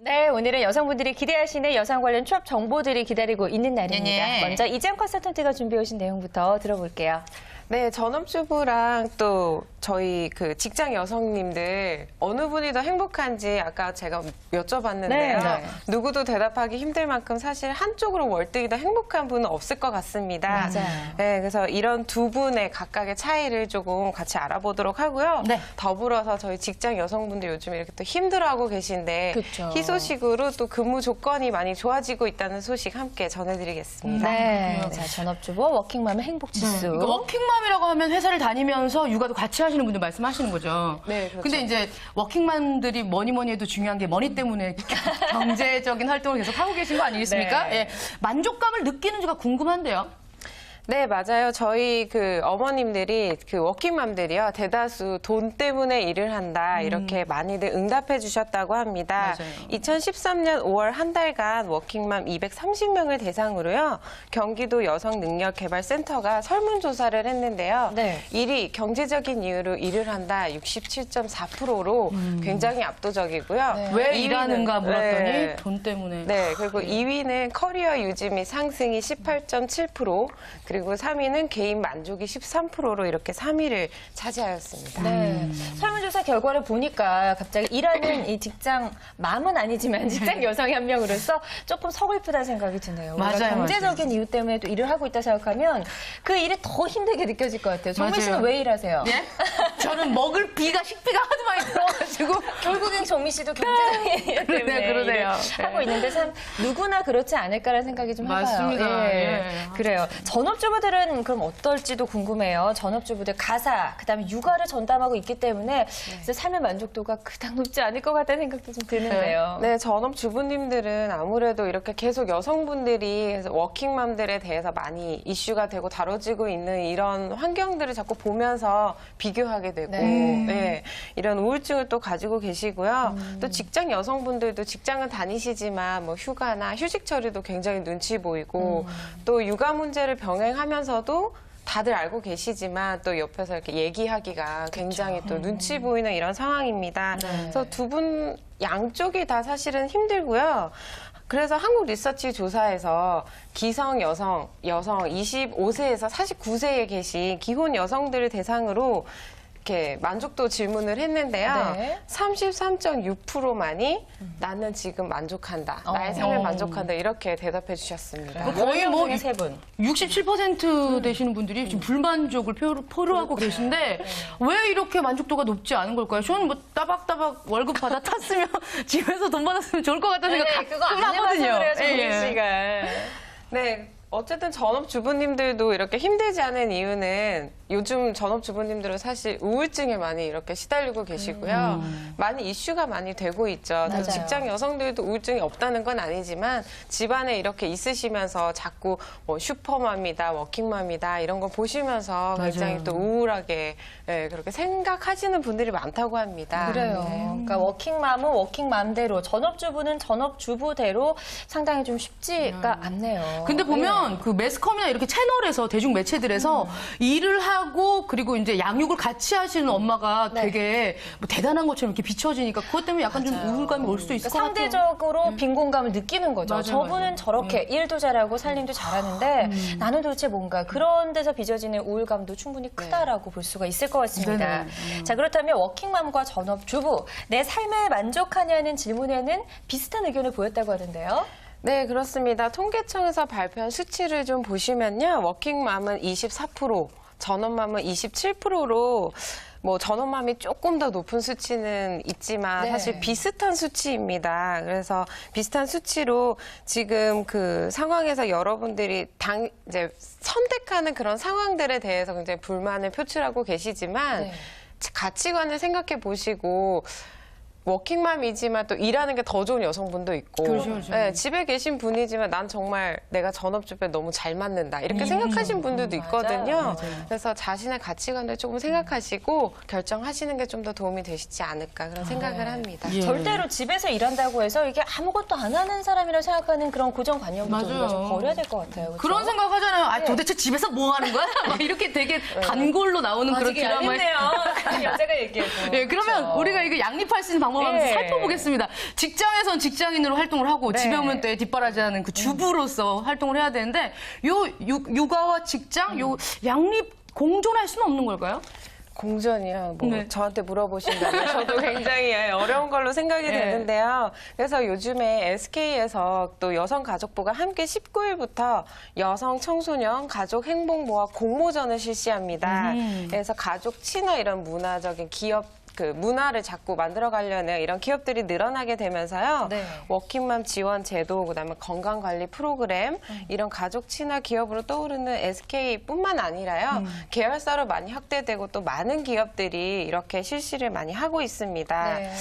네, 오늘은 여성분들이 기대하시는 여성 관련 취업 정보들이 기다리고 있는 날입니다. 네. 먼저 이재영 컨설턴트가 준비해 오신 내용부터 들어볼게요. 네, 전업주부랑 또 저희 그 직장 여성님들 어느 분이 더 행복한지 아까 제가 여쭤봤는데요. 네, 네. 누구도 대답하기 힘들 만큼 사실 한쪽으로 월등히 더 행복한 분은 없을 것 같습니다. 맞아요. 네, 그래서 이런 두 분의 각각의 차이를 조금 같이 알아보도록 하고요. 네. 더불어서 저희 직장 여성분들 요즘 이렇게 또 힘들어하고 계신데 그쵸. 희소식으로 또 근무 조건이 많이 좋아지고 있다는 소식 함께 전해드리겠습니다. 네, 자, 전업주부 워킹맘의 행복지수. 그러니까 워킹맘이라고 하면 회사를 다니면서 육아도 같이 하시는 분들 말씀하시는 거죠. 네, 그렇죠. 근데 이제 워킹맘들이 뭐니 해도 중요한 게 머니 때문에 경제적인 활동을 계속 하고 계신 거 아니겠습니까? 네. 예. 만족감을 느끼는지가 궁금한데요. 네, 맞아요. 저희 그 어머님들이 그 워킹맘들이요. 대다수 돈 때문에 일을 한다. 이렇게 많이들 응답해 주셨다고 합니다. 맞아요. 2013년 5월 한 달간 워킹맘 230명을 대상으로요. 경기도 여성능력개발센터가 설문조사를 했는데요. 네. 1위 경제적인 이유로 일을 한다. 67.4%로 굉장히 압도적이고요. 네. 왜 2위는 일하는가 물었더니 네. 돈 때문에. 네, 그리고 2위는 커리어 유지 및 상승이 18.7%, 그리고 3위는 개인 만족이 13%로 이렇게 3위를 차지하였습니다. 네. 설문조사 결과를 보니까 갑자기 일하는 이 직장 맘은 아니지만 직장 여성의 한 명으로서 조금 서글프다는 생각이 드네요. 우리가 맞아요, 경제적인 맞아요. 이유 때문에 또 일을 하고 있다 생각하면 그 일이 더 힘들게 느껴질 것 같아요. 정민 씨는 맞아요. 왜 일하세요? 예? 저는 먹을 비가 식비가 하도 많이 들어가지고 결국엔 정민 씨도 경제적인 이유 때문에 그러네요. 일을 네. 하고 있는데 참 누구나 그렇지 않을까라는 생각이 좀 해봐요. 맞습니다. 예. 예. 그래요. 전업주부들은 그럼 어떨지도 궁금해요. 전업주부들 가사, 그다음에 육아를 전담하고 있기 때문에 그래서 삶의 만족도가 그닥 높지 않을 것 같다는 생각도 좀 드는데요. 네, 전업주부님들은 아무래도 이렇게 계속 여성분들이 워킹맘들에 대해서 많이 이슈가 되고 다뤄지고 있는 이런 환경들을 자꾸 보면서 비교하게 되고, 네. 네, 이런 우울증을 또 가지고 계시고요. 또 직장 여성분들도 직장은 다니시지만 뭐 휴가나 휴직 처리도 굉장히 눈치 보이고, 또 육아 문제를 병행하면서도 다들 알고 계시지만 또 옆에서 이렇게 얘기하기가 굉장히 또 눈치 보이는 이런 상황입니다. 그래서 두 분 양쪽이 다 사실은 힘들고요. 그래서 한국 리서치 조사에서 기성 여성 25세에서 49세에 계신 기혼 여성들을 대상으로 이렇게 만족도 질문을 했는데요. 네. 33.6%만이 나는 지금 만족한다. 나의 삶을 만족한다. 이렇게 대답해 주셨습니다. 거의 뭐 중에 세 분. 67% 되시는 분들이 지금 불만족을 표로하고 계신데 왜 이렇게 만족도가 높지 않은 걸까요? 저는 뭐 따박따박 월급 받아 탔으면 집에서 돈 받았으면 좋을 것 같다는 생각 그거 안 가끔 하거든요. 해봐서 그래요, 정민 예, 예. 씨가. 네. 어쨌든 전업주부님들도 이렇게 힘들지 않은 이유는 요즘 전업주부님들은 사실 우울증에 많이 이렇게 시달리고 계시고요. 많이 이슈가 많이 되고 있죠. 맞아요. 직장 여성들도 우울증이 없다는 건 아니지만 집안에 이렇게 있으시면서 자꾸 뭐 슈퍼맘이다, 워킹맘이다 이런 거 보시면서 굉장히 맞아요. 또 우울하게 예, 그렇게 생각하시는 분들이 많다고 합니다. 그래요. 그러니까 워킹맘은 워킹맘대로, 전업주부는 전업주부대로 상당히 좀 쉽지가 않네요. 근데 보면 그 매스컴이나 이렇게 채널에서 대중 매체들에서 일을 하고 그리고 이제 양육을 같이 하시는 엄마가 되게 뭐 대단한 것처럼 이렇게 비춰지니까 그것 때문에 약간 좀 우울감이 올 수도 있을 것 같아요. 상대적으로 빈 공감을 느끼는 거죠. 맞아요, 저분은 맞아요. 저렇게 일도 잘하고 살림도 잘하는데 나는 도대체 뭔가 그런 데서 빚어지는 우울감도 충분히 크다라고 볼 수가 있을 것 같습니다. 자, 그렇다면 워킹맘과 전업주부, 내 삶에 만족하냐는 질문에는 비슷한 의견을 보였다고 하던데요. 네, 그렇습니다. 통계청에서 발표한 수치를 좀 보시면요. 워킹맘은 24%, 전업맘은 27%로 뭐 전업맘이 조금 더 높은 수치는 있지만 네. 사실 비슷한 수치입니다. 그래서 비슷한 수치로 지금 그 상황에서 여러분들이 이제 선택하는 그런 상황들에 대해서 굉장히 불만을 표출하고 계시지만 네. 가치관을 생각해 보시고 워킹맘이지만 또 일하는 게 더 좋은 여성분도 있고 그렇죠, 그렇죠. 네, 집에 계신 분이지만 난 정말 내가 전업주부에 너무 잘 맞는다 이렇게 생각하신 분들도 있거든요. 맞아요. 그래서 자신의 가치관을 조금 생각하시고 결정하시는 게 좀 더 도움이 되시지 않을까 그런 생각을 합니다. 예. 절대로 집에서 일한다고 해서 이게 아무것도 안 하는 사람이라 생각하는 그런 고정관념부터 맞아요. 우리가 좀 버려야 될 것 같아요. 그렇죠? 그런 생각 하잖아요. 아, 네. 도대체 집에서 뭐 하는 거야? 막 이렇게 되게 단골로 나오는 그런 되게 드라마에. 얄밉네요. 여자가 얘기해도. 예, 그러면 그렇죠. 우리가 이거 양립할 수 있는 방법 경험하면서 예. 살펴보겠습니다. 직장에선 직장인으로 활동을 하고 네. 집에 오면 또 뒷바라지하는 그 주부로서 활동을 해야 되는데 요 육아와 직장 요 양립 공존할 수는 없는 걸까요? 공전이요. 뭐 네. 저한테 물어보신다면 저도 굉장히 어려운 걸로 생각이 되는데요. 그래서 요즘에 SK에서 또 여성가족부가 함께 19일부터 여성 청소년 가족 행복모아 공모전을 실시합니다. 그래서 가족 친화 이런 문화적인 기업 그 문화를 자꾸 만들어가려는 이런 기업들이 늘어나게 되면서요. 네. 워킹맘 지원 제도, 그다음에 건강관리 프로그램 이런 가족 친화 기업으로 떠오르는 SK뿐만 아니라요. 계열사로 많이 확대되고 또 많은 기업들이 이렇게 실시를 많이 하고 있습니다. 네.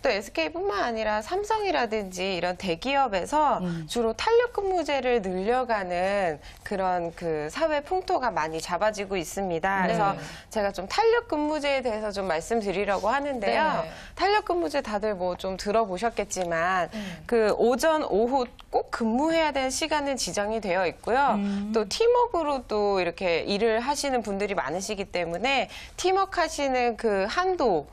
또 SK뿐만 아니라 삼성이라든지 이런 대기업에서 주로 탄력 근무제를 늘려가는 그런 그 사회 풍토가 많이 잡아지고 있습니다. 그래서 제가 좀 탄력 근무제에 대해서 좀 말씀드리려고 하는데요. 네. 탄력 근무제 다들 뭐 좀 들어보셨겠지만 그 오전, 오후 꼭 근무해야 되는 시간은 지정이 되어 있고요. 또 팀워크로 또 이렇게 일을 하시는 분들이 많으시기 때문에 팀워크 하시는 그 한도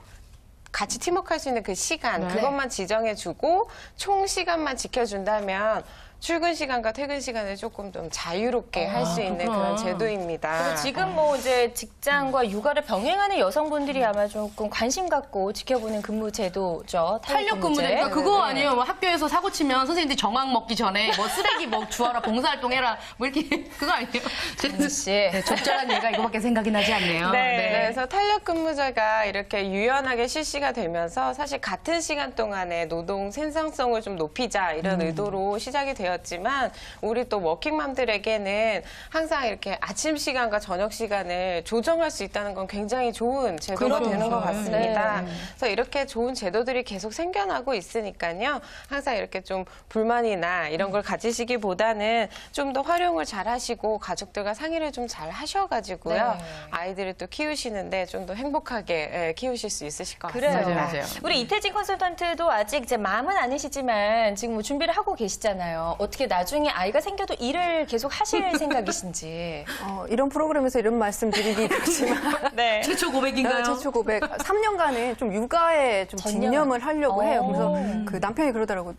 같이 팀워크할 수 있는 그 시간, 네. 그것만 지정해주고 총 시간만 지켜준다면 출근 시간과 퇴근 시간을 조금 좀 자유롭게 할 수 있는 그렇구나. 그런 제도입니다. 그래서 지금 뭐 이제 직장과 육아를 병행하는 여성분들이 아마 조금 관심 갖고 지켜보는 근무 제도죠. 탄력 근무제니까 그거 아니에요. 뭐 학교에서 사고 치면 선생님들이 정학 먹기 전에 뭐 쓰레기 뭐 주워라 봉사활동해라 뭐 이렇게 그거 아니에요? 씨. 네, 적절한 얘가 이거밖에 생각이 나지 않네요. 네. 그래서 탄력 근무제가 이렇게 유연하게 실시가 되면서 사실 같은 시간 동안에 노동 생산성을 좀 높이자 이런 의도로 시작이 되었지만 우리 또 워킹맘들에게는 항상 이렇게 아침 시간과 저녁 시간을 조정할 수 있다는 건 굉장히 좋은 제도가 그렇죠. 되는 것 같습니다. 네. 그래서 이렇게 좋은 제도들이 계속 생겨나고 있으니까요. 항상 이렇게 좀 불만이나 이런 걸 가지시기보다는 좀 더 활용을 잘 하시고 가족들과 상의를 좀 잘 하셔가지고요. 네. 아이들을 또 키우시는데 좀 더 행복하게 키우실 수 있으실 것 그래요. 같습니다. 맞아요. 우리 이태진 컨설턴트도 아직 이제 마음은 아니시지만 지금 뭐 준비를 하고 계시잖아요. 어떻게 나중에 아이가 생겨도 일을 계속 하실 생각이신지. 이런 프로그램에서 이런 말씀 드리기 그렇지만 네. 최초 고백인가요? 최초 고백 3년간은 좀 육아에 좀 전념. 진념을 하려고 해요. 그래서 오. 그 남편이 그러더라고요.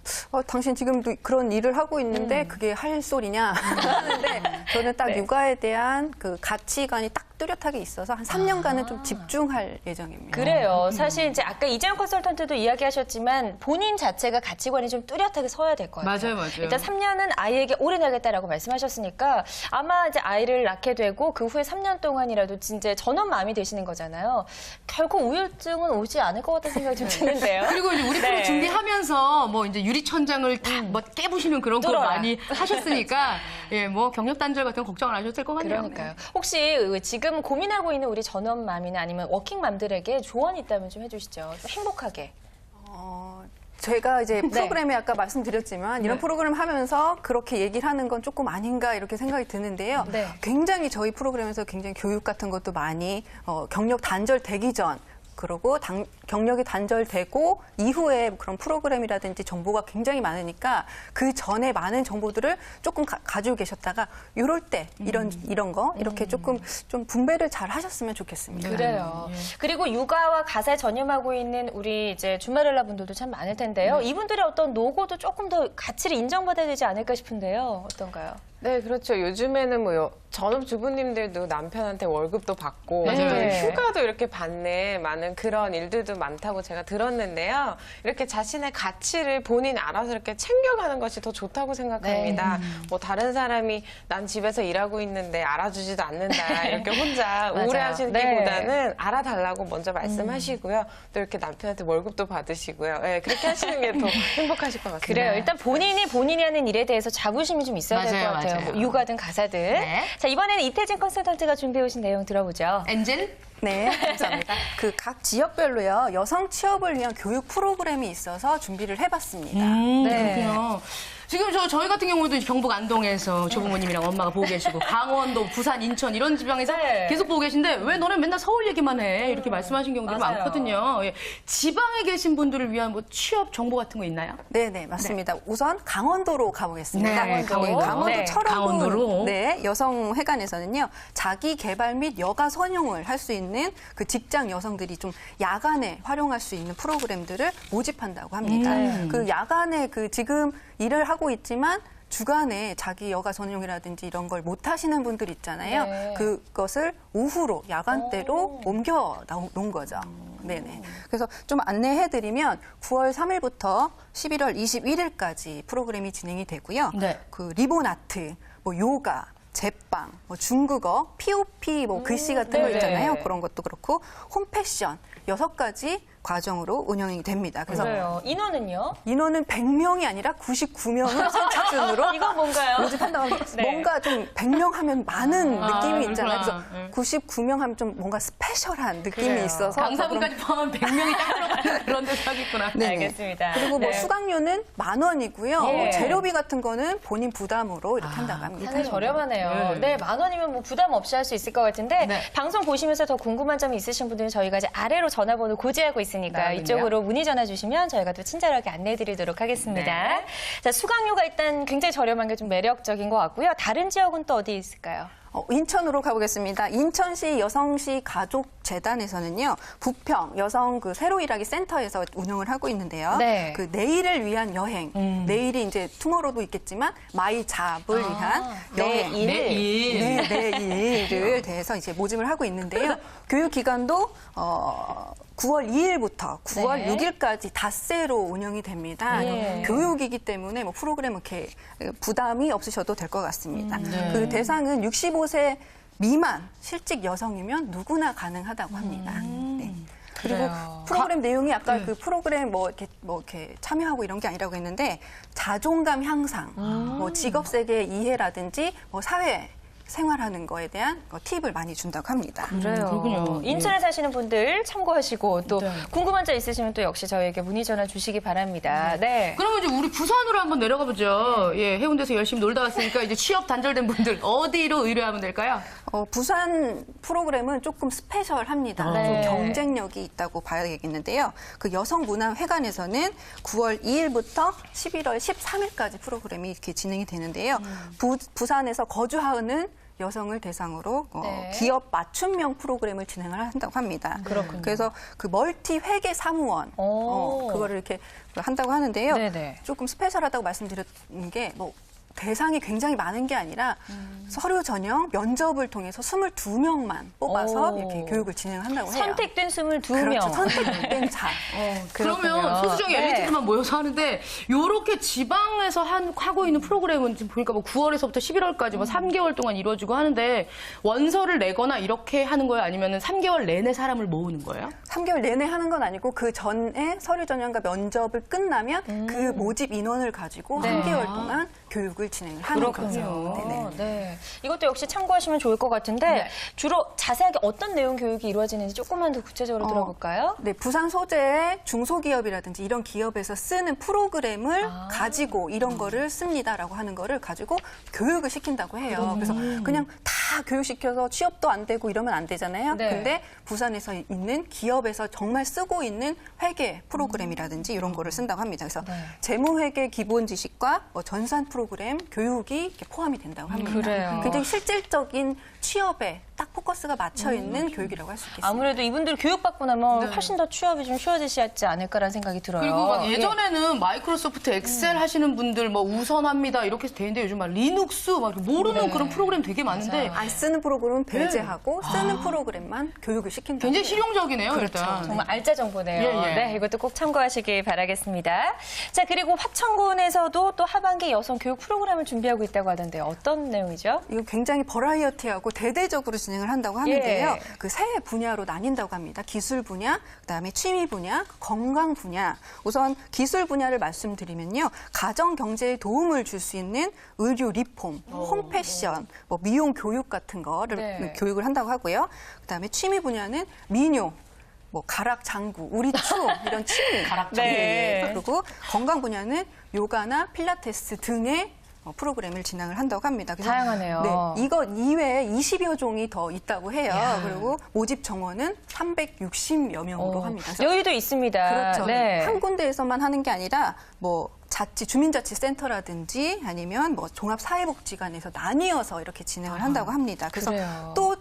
당신 지금도 그런 일을 하고 있는데 그게 할 소리냐 하는데 저는 딱 육아에 대한 그 가치관이 딱 뚜렷하게 있어서 한 3년간은 좀 집중할 예정입니다. 그래요. 사실 이제 아까 이재용 컨설턴트도 이야기하셨지만 본인 자체가 가치관이 좀 뚜렷하게 서야 될 것 같아요. 맞아요. 일단 3년은 아이에게 오래 나겠다라고 말씀하셨으니까 아마 이제 아이를 낳게 되고 그 후에 3년 동안이라도 진짜 전원 마음이 되시는 거잖아요. 결국 우울증은 오지 않을 것 같다는 생각이 좀 드는데요. 그리고 이제 우리 프로 네. 준비하면서 뭐 이제 유리천장을 다 뭐 깨부시는 그런 거 뚫어라. 많이 하셨으니까 예, 뭐 경력 단절 같은 거 걱정 안 하셔도 될 것 같네요. 그러니까요. 혹시 지금 고민하고 있는 우리 전원맘이나 아니면 워킹맘들에게 조언이 있다면 좀 해주시죠. 좀 행복하게. 제가 이제 프로그램에 아까 말씀드렸지만 이런 프로그램 하면서 그렇게 얘기를 하는 건 조금 아닌가 이렇게 생각이 드는데요. 네. 굉장히 저희 프로그램에서 굉장히 교육 같은 것도 많이 경력 단절되기 전 그리고 경력이 단절되고 이후에 그런 프로그램이라든지 정보가 굉장히 많으니까 그 전에 많은 정보들을 조금 가지고 계셨다가 이럴 때 이런 거 이렇게 조금 좀 분배를 잘 하셨으면 좋겠습니다. 그래요. 그리고 육아와 가사에 전념하고 있는 우리 이제 주말렐라 분들도 참 많을 텐데요. 이분들의 어떤 노고도 조금 더 가치를 인정받아야 되지 않을까 싶은데요. 어떤가요? 네, 그렇죠. 요즘에는 뭐 전업주부님들도 남편한테 월급도 받고 맞아요. 네. 휴가도 이렇게 받는 많은 그런 일들도 많다고 제가 들었는데요. 이렇게 자신의 가치를 본인 알아서 이렇게 챙겨가는 것이 더 좋다고 생각합니다. 뭐 다른 사람이 난 집에서 일하고 있는데 알아주지도 않는다 이렇게 혼자 맞아요. 우울해하시기보다는 알아달라고 먼저 말씀하시고요. 또 이렇게 남편한테 월급도 받으시고요. 네, 그렇게 하시는 게 더 행복하실 것 같습니다. 그래요. 일단 본인이 하는 일에 대해서 자부심이 좀 있어야 될 것 맞아요, 같아요. 맞아요. 뭐 육아든 가사든. 네. 자, 이번에는 이태진 컨설턴트가 준비해 오신 내용 들어보죠. 엔젤? 네, 감사합니다. 그 각 지역별로요 여성 취업을 위한 교육 프로그램이 있어서 준비를 해봤습니다. 네. 그렇군요. 지금 저희 같은 경우도 경북 안동에서 조부모님이랑 엄마가 보고 계시고 강원도, 부산, 인천 이런 지방에서 네. 계속 보고 계신데 왜 너네 맨날 서울 얘기만 해? 이렇게 말씀하신 경우들이 맞아요. 많거든요. 예. 지방에 계신 분들을 위한 뭐 취업 정보 같은 거 있나요? 네, 맞습니다. 우선 강원도로 가보겠습니다. 네, 강원도. 강원도 네, 강원도로. 철원군 네, 여성회관에서는요. 자기 개발 및 여가 선용을 할 수 있는 그 직장 여성들이 좀 야간에 활용할 수 있는 프로그램들을 모집한다고 합니다. 그 야간에 그 지금 일을 하고 있지만 주간에 자기 여가 선용이라든지 이런 걸 못 하시는 분들 있잖아요. 네. 그것을 오후로 야간대로 옮겨 놓은 거죠. 네네. 그래서 좀 안내해드리면 9월 3일부터 11월 21일까지 프로그램이 진행이 되고요. 네. 그 리본 아트, 뭐 요가, 제빵, 뭐 중국어, POP, 뭐 글씨 같은 거 네네. 있잖아요. 그런 것도 그렇고 홈패션 6가지 과정으로 운영이 됩니다. 그래서 그래요. 인원은요? 인원은 100명이 아니라 99명을 선착순으로 이건 뭔가요? 모집한다고 하면 네. 뭔가 좀 100명 하면 많은 느낌이 있잖아요. 그렇구나. 그래서 99명 하면 좀 뭔가 스페셜한 느낌이 그래요. 있어서 강사분까지 포함하면 100명이 딱 들어가는 그런 데서 하겠구나. 네네. 알겠습니다. 그리고 뭐 네. 수강료는 10,000원이고요. 예. 뭐 재료비 같은 거는 본인 부담으로 이렇게 한다고 합니다. 상당히 저렴하네요. 네. 네, 10,000원이면 뭐 부담 없이 할 수 있을 것 같은데 네. 방송 보시면서 더 궁금한 점이 있으신 분들은 저희가 이제 아래로 전화번호 고지하고 있으니까 나오겠네요. 이쪽으로 문의 전화 주시면 저희가 또 친절하게 안내해드리도록 하겠습니다. 네. 자, 수강료가 일단 굉장히 저렴한 게 좀 매력적인 것 같고요. 다른 지역은 또 어디 있을까요? 인천으로 가보겠습니다. 인천시 여성시 가족재단에서는요, 부평 여성 그 새로 일하기 센터에서 운영을 하고 있는데요. 네. 그 내일을 위한 여행, 내일이 이제 투모로우도 있겠지만 마이 잡을 위한 여행. 내일. 내일을 대해서 이제 모집을 하고 있는데요. 교육 기간도 9월 2일부터 9월 네. 6일까지 닷새로 운영이 됩니다. 예. 교육이기 때문에 뭐 프로그램 이렇게 부담이 없으셔도 될 것 같습니다. 그 대상은 65세 미만 실직 여성이면 누구나 가능하다고 합니다. 네. 그리고 그래요. 프로그램 내용이 아까 그 프로그램 뭐 이렇게 참여하고 이런 게 아니라고 했는데 자존감 향상, 뭐 직업 세계 이해라든지 뭐 사회 생활하는 거에 대한 팁을 많이 준다고 합니다. 그래요. 그렇군요. 인천에 사시는 분들 참고하시고 또 네. 궁금한 점 있으시면 또 역시 저희에게 문의 전화 주시기 바랍니다. 네. 그러면 이제 우리 부산으로 한번 내려가 보죠. 예, 해운대에서 열심히 놀다 왔으니까 이제 취업 단절된 분들 어디로 의뢰하면 될까요? 부산 프로그램은 조금 스페셜합니다. 네. 좀 경쟁력이 있다고 봐야겠는데요. 그 여성문화회관에서는 9월 2일부터 11월 13일까지 프로그램이 이렇게 진행이 되는데요. 부산에서 거주하는 여성을 대상으로 네. 기업 맞춤형 프로그램을 진행을 한다고 합니다. 그렇군요. 그래서 그 멀티 회계 사무원 오. 그거를 이렇게 한다고 하는데요. 네네. 조금 스페셜하다고 말씀드렸는 게 뭐 대상이 굉장히 많은 게 아니라 서류 전형 면접을 통해서 22명만 뽑아서 오. 이렇게 교육을 진행한다고 해요. 선택된 22명. 그렇죠. 선택된 자. 그러면 그렇군요. 소수정 네. 엘리트들만 모여서 하는데 요렇게 지방에서 하고 있는 프로그램은 지금 보니까 뭐 9월에서부터 11월까지 뭐 3개월 동안 이루어지고 하는데 원서를 내거나 이렇게 하는 거예요? 아니면 3개월 내내 사람을 모으는 거예요? 3개월 내내 하는 건 아니고 그 전에 서류 전형과 면접을 끝나면 그 모집 인원을 가지고 네. 3개월 동안 교육을 진행을 하는 거죠. 네네. 네. 이것도 역시 참고하시면 좋을 것 같은데 네. 주로 자세하게 어떤 내용 교육이 이루어지는지 조금만 더 구체적으로 들어볼까요? 네, 부산 소재의 중소기업이라든지 이런 기업에서 쓰는 프로그램을 가지고 이런 거를 씁니다라고 하는 거를 가지고 교육을 시킨다고 해요. 그래서 그냥 다 교육시켜서 취업도 안 되고 이러면 안 되잖아요. 네. 근데 부산에서 있는 기업에서 정말 쓰고 있는 회계 프로그램이라든지 이런 거를 쓴다고 합니다. 그래서 네. 재무회계 기본 지식과 뭐 전산 프로그램 교육이 이렇게 포함이 된다고 합니다. 그래요. 굉장히 실질적인 취업에 딱 포커스가 맞춰 있는 교육이라고 할 수 있겠습니다. 아무래도 이분들 교육받고 나면 훨씬 더 취업이 좀 쉬워지지 않을까라는 생각이 들어요. 그리고 막 예. 예전에는 마이크로소프트 엑셀 하시는 분들 뭐 우선합니다 이렇게 해서 되는데 요즘 막 리눅스 막 이렇게 모르는 네. 그런 프로그램 되게 많은데 안 쓰는 프로그램은 배제하고 쓰는 프로그램만 교육을 시킨다. 굉장히 실용적이네요, 일단. 정말 알짜 정보네요. 예, 예. 네, 이것도 꼭 참고하시기 바라겠습니다. 자, 그리고 화천군에서도 또 하반기 여성 교육 프로그램을 준비하고 있다고 하던데요. 어떤 내용이죠? 이거 굉장히 버라이어티하고 대대적으로 진행을 한다고 하는데요. 예. 그 세 분야로 나뉜다고 합니다. 기술 분야, 그다음에 취미 분야, 건강 분야. 우선 기술 분야를 말씀드리면요. 가정 경제에 도움을 줄 수 있는 의류 리폼, 홈패션, 뭐 미용 교육 같은 거를 네. 교육을 한다고 하고요. 그다음에 취미 분야는 민요, 뭐 가락 장구, 우리춤 이런 취미, 네. 그리고 건강 분야는 요가나 필라테스 등의 프로그램을 진행을 한다고 합니다. 그래서 다양하네요. 네, 이거 이외에 20여 종이 더 있다고 해요. 야. 그리고 모집 정원은 360여 명으로 합니다. 그래서 여유도 있습니다. 그렇죠. 네. 한 군데에서만 하는 게 아니라 뭐 주민자치센터라든지 아니면 뭐 종합사회복지관에서 나뉘어서 이렇게 진행을 한다고 합니다. 그래서 그래요. 또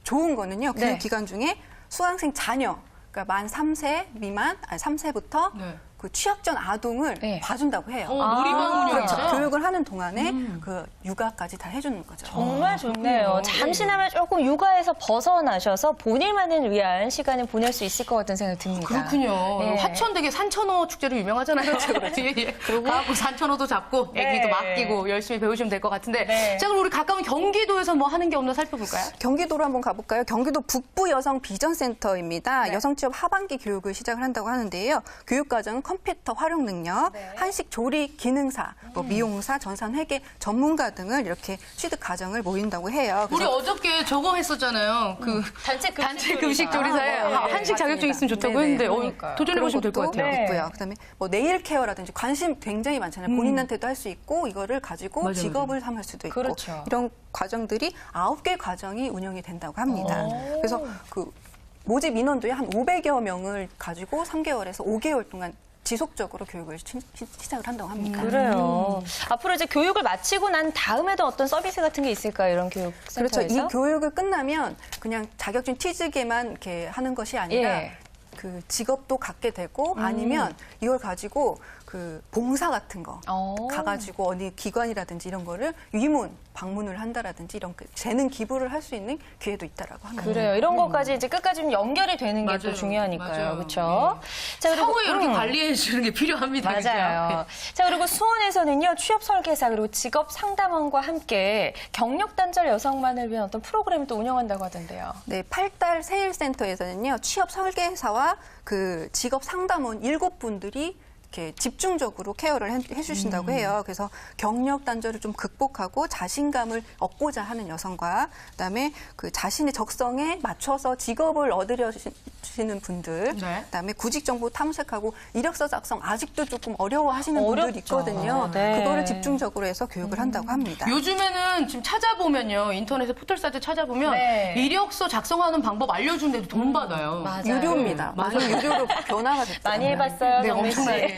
좋은 거는요. 네. 교육 기간 중에 수강생 자녀, 그러니까 만 3세 미만, 아니 3세부터 네. 그 취업 전 아동을 네. 봐준다고 해요. 놀이방 운영이죠. 그렇죠. 교육을 하는 동안에 그 육아까지 다 해주는 거죠. 정말 좋네요. 잠시나마 조금 육아에서 벗어나셔서 본인만을 위한 시간을 보낼 수 있을 것 같은 생각이 듭니다. 그렇군요. 예. 화천 되게 산천어 축제로 유명하잖아요. 그렇죠. 예, 예. 가고 산천어도 잡고 애기도 네. 맡기고 열심히 배우시면 될 것 같은데. 네. 자, 그럼 우리 가까운 경기도에서 뭐 하는 게 없나 살펴볼까요? 경기도로 한번 가볼까요? 경기도 북부 여성 비전센터입니다. 여성 취업 하반기 교육을 시작을 한다고 하는데요. 교육과정은 컴퓨터 활용 능력, 한식 조리 기능사, 뭐 미용사, 전산 회계 전문가 등을 이렇게 취득 과정을 모인다고 해요. 우리 그래서 어저께 저거 했었잖아요. 그 단체 급식 조리사에 네, 한식 자격증 있으면 좋다고 네네. 했는데 그러니까요. 도전해보시면 될 것 그런 것도 같아요. 네. 있고요. 그다음에 뭐 네일 케어라든지 관심 굉장히 많잖아요. 본인한테도 할 수 있고 이거를 가지고 맞아요, 직업을 삼을 수도 있고 그렇죠. 이런 과정들이 9개 과정이 운영이 된다고 합니다. 오. 그래서 그 모집 인원도요 한 500여 명을 가지고 3개월에서 5개월 동안 지속적으로 교육을 시작을 한다고 합니다. 그래요. 앞으로 이제 교육을 마치고 난 다음에도 어떤 서비스 같은 게 있을까요? 이런 교육센터에서? 그렇죠. 이 교육을 끝나면 그냥 자격증 취득에만 이렇게 하는 것이 아니라 예. 그 직업도 갖게 되고 아니면 이걸 가지고 그 봉사 같은 거 가가지고 어디 기관이라든지 이런 거를 위문 방문을 한다라든지 이런 그 재능 기부를 할 수 있는 기회도 있다라고 합니다. 그래요. 이런 것까지 이제 끝까지 좀 연결이 되는 게 또 맞아요. 중요하니까요. 맞아요. 그렇죠? 자, 그리고 사후에 이렇게 관리해 주는 게 필요합니다. 맞아요. 그죠? 자, 그리고 수원에서는요, 취업 설계사 그리고 직업 상담원과 함께 경력 단절 여성만을 위한 어떤 프로그램을 또 운영한다고 하던데요. 네, 8달 세일센터에서는요 취업 설계사와 그 직업 상담원 7분들이 이렇게 집중적으로 케어를 해주신다고 해요. 그래서 경력 단절을 좀 극복하고 자신감을 얻고자 하는 여성과 그다음에 그 자신의 적성에 맞춰서 직업을 얻으려시는 분들, 네. 그다음에 구직 정보 탐색하고 이력서 작성 아직도 조금 어려워하시는 분들 어렵죠. 있거든요. 네. 그거를 집중적으로 해서 교육을 한다고 합니다. 요즘에는 지금 찾아보면요. 인터넷에 포털 사이트 찾아보면 네. 이력서 작성하는 방법 알려주는데도 돈 받아요. 맞아요. 유료입니다. 많이 유료로 변화가 됐죠. 많이 해봤어요, 네, 정민 씨. 엄청나게.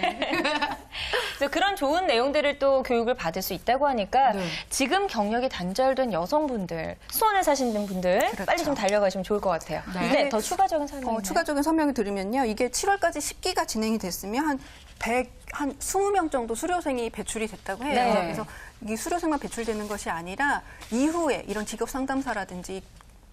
그래서 그런 좋은 내용들을 또 교육을 받을 수 있다고 하니까 네. 지금 경력이 단절된 여성분들, 수원에 사시는 분들 그렇죠. 빨리 좀 달려가시면 좋을 것 같아요. 네. 네, 더 추가적인 설명. 추가적인 설명을 드리면요. 이게 7월까지 10기가 진행이 됐으면 한 20명 정도 수료생이 배출이 됐다고 해요. 네. 그래서 이 수료생만 배출되는 것이 아니라 이후에 이런 직업 상담사라든지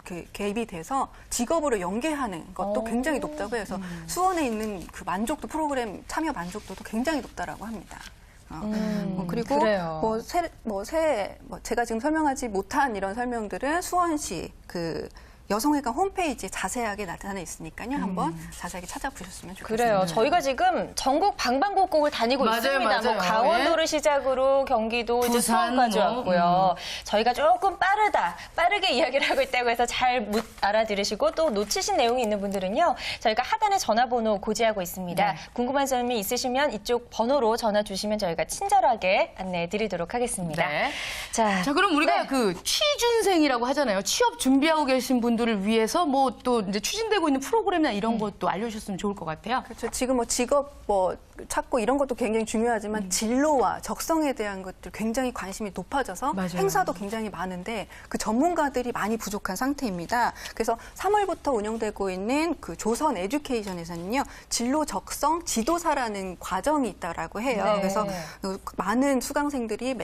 그 개입이 돼서 직업으로 연계하는 것도 굉장히 높다고 해서 수원에 있는 그 만족도 프로그램 참여 만족도도 굉장히 높다라고 합니다. 그리고 그래요. 제가 지금 설명하지 못한 이런 설명들은 수원시 그 여성회관 홈페이지에 자세하게 나타나 있으니까요. 한번 자세하게 찾아보셨으면 좋겠습니다. 그래요. 저희가 지금 전국 방방곡곡을 다니고 맞아요, 있습니다. 맞아요. 뭐 강원도를 예. 시작으로 경기도, 이제 부산, 수원까지 뭐, 왔고요. 저희가 조금 빠르게 이야기를 하고 있다고 해서 잘 알아들으시고 또 놓치신 내용이 있는 분들은요. 저희가 하단에 전화번호 고지하고 있습니다. 네. 궁금한 점이 있으시면 이쪽 번호로 전화 주시면 저희가 친절하게 안내해 드리도록 하겠습니다. 네. 자, 자, 그럼 우리가 네. 그 취준생이라고 하잖아요. 취업 준비하고 계신 분들을 위해서 뭐 또 이제 추진되고 있는 프로그램이나 이런 것도 알려주셨으면 좋을 것 같아요. 그렇죠. 지금 뭐 직업 찾고 이런 것도 굉장히 중요하지만 진로와 적성에 대한 것들 굉장히 관심이 높아져서 맞아요. 행사도 굉장히 많은데 그 전문가들이 많이 부족한 상태입니다. 그래서 3월부터 운영되고 있는 그 조선 에듀케이션에서는요. 진로 적성 지도사라는 과정이 있다라고 해요. 네. 그래서 많은 수강생들이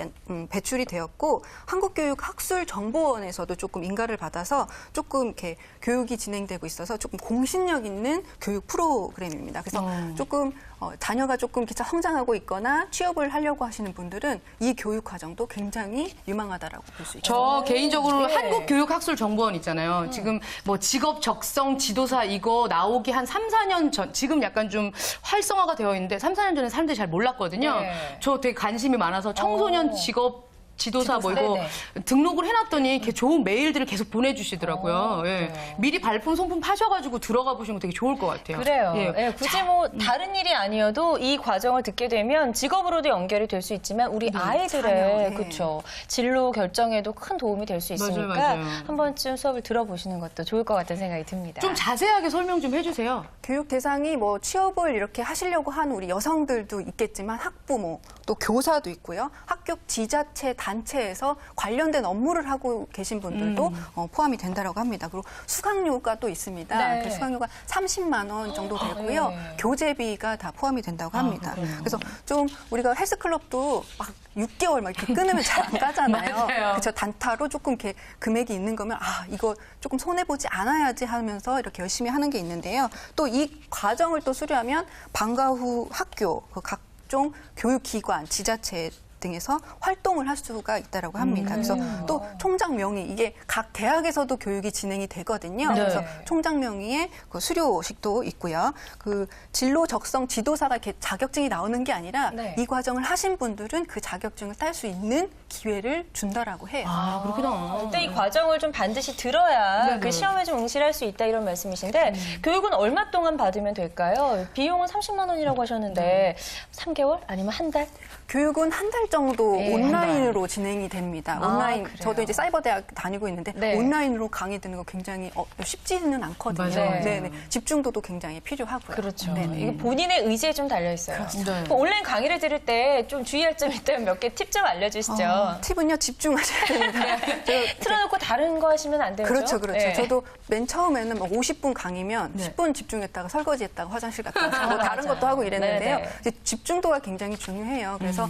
배출이 되었고 한국교육학술정보원에서도 조금 인가를 받아서 조금 이렇게 교육이 진행되고 있어서 조금 공신력 있는 교육 프로그램입니다. 그래서 조금 자녀가 조금 기차 성장하고 있거나 취업을 하려고 하시는 분들은 이 교육 과정도 굉장히 유망하다라고 볼 수 있죠. 저 개인적으로 네. 한국교육학술정보원 있잖아요. 지금 뭐 직업 적성 지도사 이거 나오기 한 3, 4년 전, 지금 약간 좀 활성화가 되어 있는데 3, 4년 전에 사람들이 잘 몰랐거든요. 네. 저 되게 관심이 많아서 청소년 직업 지도사 뭐 이거 네네. 등록을 해놨더니 이렇게 좋은 메일들을 계속 보내주시더라고요. 예. 미리 발품 송품 파셔가지고 들어가 보시면 되게 좋을 것 같아요. 그래요. 예. 예, 굳이 뭐 다른 일이 아니어도 이 과정을 듣게 되면 직업으로도 연결이 될 수 있지만 우리 아이들의 자녀, 예. 그쵸 진로 결정에도 큰 도움이 될 수 있으니까 맞아요. 한 번쯤 수업을 들어보시는 것도 좋을 것 같다는 생각이 듭니다. 좀 자세하게 설명 좀 해주세요. 교육 대상이 뭐 취업을 이렇게 하시려고 하는 우리 여성들도 있겠지만 학부모 또 교사도 있고요. 학교 지자체 단체에서 관련된 업무를 하고 계신 분들도 포함이 된다라고 합니다. 그리고 수강료가 또 있습니다. 네. 그 수강료가 30만 원 정도 되고요. 네. 교재비가 다 포함이 된다고 합니다. 그래서 좀 우리가 헬스클럽도 막 6개월 막 이렇게 끊으면 잘 안 가잖아요. 맞아요. 그렇죠. 단타로 조금 이렇게 금액이 있는 거면 아 이거 조금 손해 보지 않아야지 하면서 이렇게 열심히 하는 게 있는데요. 또 이 과정을 또 수료하면 방과 후 학교 그 각종 교육기관, 지자체 등에서 활동을 할 수가 있다라고 합니다. 그래서 또 총장 명의 이게 각 대학에서도 교육이 진행이 되거든요. 네. 그래서 총장 명의의 그 수료식도 있고요. 그 진로 적성 지도사가 이렇게 자격증이 나오는 게 아니라 네. 이 과정을 하신 분들은 그 자격증을 딸 수 있는 기회를 준다라고 해요. 아, 그렇구나. 일단 이 과정을 좀 반드시 들어야 네네. 그 시험에 좀 응시할 수 있다 이런 말씀이신데 교육은 얼마 동안 받으면 될까요? 비용은 30만 원이라고 하셨는데 3개월 아니면 한 달? 교육은 한 달 정도 네, 온라인으로 진행이 됩니다. 아, 온라인 그래요? 저도 이제 사이버대학 다니고 있는데 네. 온라인으로 강의 듣는 거 굉장히 쉽지는 않거든요. 맞아요. 네네. 집중도도 굉장히 필요하고요. 그렇죠. 네네. 이게 본인의 의지에 좀 달려 있어요. 네. 그럼 온라인 강의를 들을 때 좀 주의할 점이 있다면 몇 개 팁 좀 알려주시죠. 팁은요 집중하셔야 됩니다. 제가 틀어놓고 다른 거 하시면 안 되죠? 그렇죠, 그렇죠. 네. 저도 맨 처음에는 뭐 50분 강의면 네. 10분 집중했다가 설거지했다가 화장실 갔다 와서 뭐 다른 것도 하고 이랬는데요. 네네. 이제 집중도가 굉장히 중요해요. 그래서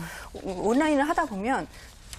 온라인을 하다 보면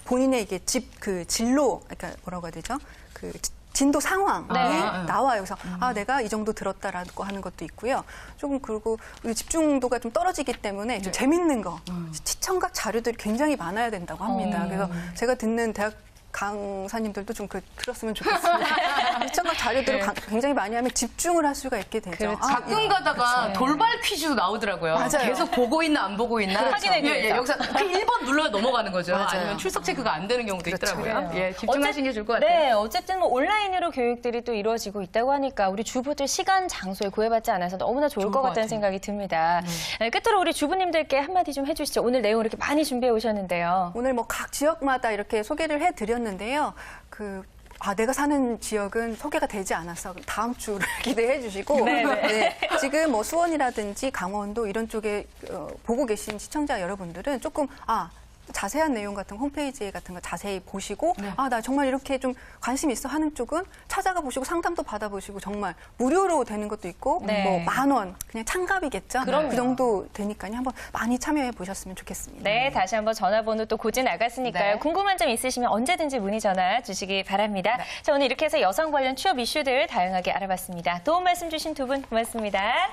본인의 이게 그 진로, 그러니까 뭐라고 해야 되죠? 그 진도 상황이 네. 나와요. 그래서 아 내가 이 정도 들었다라고 하는 것도 있고요. 조금 그리고 이 집중도가 좀 떨어지기 때문에 좀 재밌는 거 시청각 자료들이 굉장히 많아야 된다고 합니다. 그래서 제가 듣는 대학 강사님들도 좀 들었으면 좋겠습니다. 시청각 자료들을 굉장히 많이 하면 집중을 할 수가 있게 되죠. 그렇죠. 가끔 가다가 돌발 퀴즈도 나오더라고요. 맞아요. 계속 보고 있나 안 보고 있나 확인하기 위해서. 여기서 그 1번 눌러야 넘어가는 거죠. 맞아요. 아니면 출석 체크가 안 되는 경우도 있더라고요. 그래요. 예, 집중하시는 게 좋을 것 같아요. 네, 어쨌든 뭐 온라인으로 교육들이 또 이루어지고 있다고 하니까 우리 주부들 시간, 장소에 구애받지 않아서 너무나 좋을 것 같다는 같아요. 생각이 듭니다. 네, 끝으로 우리 주부님들께 한마디 좀 해주시죠. 오늘 내용 이렇게 많이 준비해 오셨는데요. 오늘 뭐 각 지역마다 이렇게 소개를 해드렸는데요. 내가 사는 지역은 소개가 되지 않았어. 다음 주를 기대해 주시고. 네, 지금 뭐 수원이라든지 강원도 이런 쪽에 보고 계신 시청자 여러분들은 조금, 자세한 내용 같은 홈페이지 같은 거 자세히 보시고 나 정말 이렇게 좀 관심 있어 하는 쪽은 찾아가 보시고 상담도 받아보시고 정말 무료로 되는 것도 있고 네. 뭐 10,000원 그냥 참가비겠죠. 그럼요. 그 정도 되니까요. 한번 많이 참여해 보셨으면 좋겠습니다. 네, 다시 한번 전화번호 또 고지 나갔으니까요. 네. 궁금한 점 있으시면 언제든지 문의 전화 주시기 바랍니다. 자, 오늘 이렇게 해서 여성 관련 취업 이슈들 다양하게 알아봤습니다. 도움 말씀 주신 두 분 고맙습니다.